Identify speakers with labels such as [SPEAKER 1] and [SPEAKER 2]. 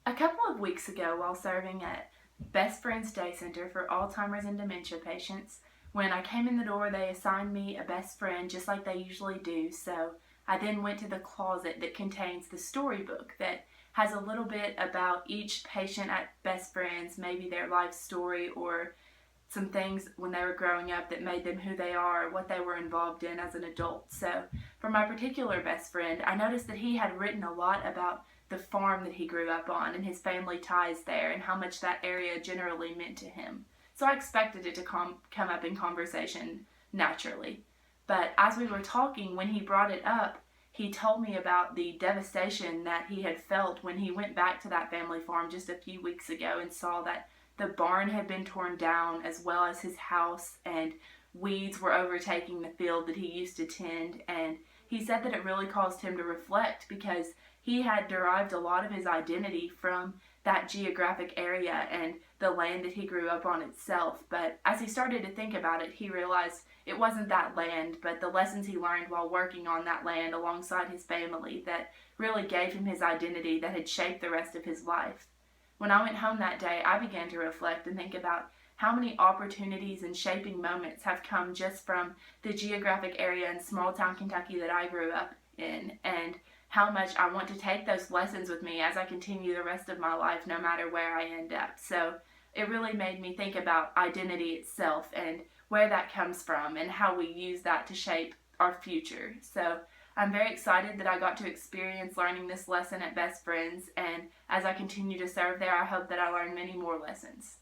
[SPEAKER 1] A couple of weeks ago, while serving at Best Friends Day Center for Alzheimer's and dementia patients, when I came in the door, they assigned me a best friend just like they usually do. So I then went to the closet that contains the storybook that has a little bit about each patient at Best Friends, maybe their life story or some things when they were growing up that made them who they are, what they were involved in as an adult. So, for my particular best friend, I noticed that he had written a lot about the farm that he grew up on and his family ties there and how much that area generally meant to him. So, I expected it to come up in conversation naturally. But as we were talking, when he brought it up, he told me about the devastation that he had felt when he went back to that family farm just a few weeks ago and saw that the barn had been torn down as well as his house, and weeds were overtaking the field that he used to tend. And he said that it really caused him to reflect because he had derived a lot of his identity from that geographic area and the land that he grew up on itself. But as he started to think about it, he realized it wasn't that land, but the lessons he learned while working on that land alongside his family that really gave him his identity that had shaped the rest of his life. When I went home that day, I began to reflect and think about how many opportunities and shaping moments have come just from the geographic area in small town Kentucky that I grew up in, and how much I want to take those lessons with me as I continue the rest of my life, no matter where I end up. So it really made me think about identity itself and where that comes from and how we use that to shape our future. So I'm very excited that I got to experience learning this lesson at Best Friends, and as I continue to serve there, I hope that I learn many more lessons.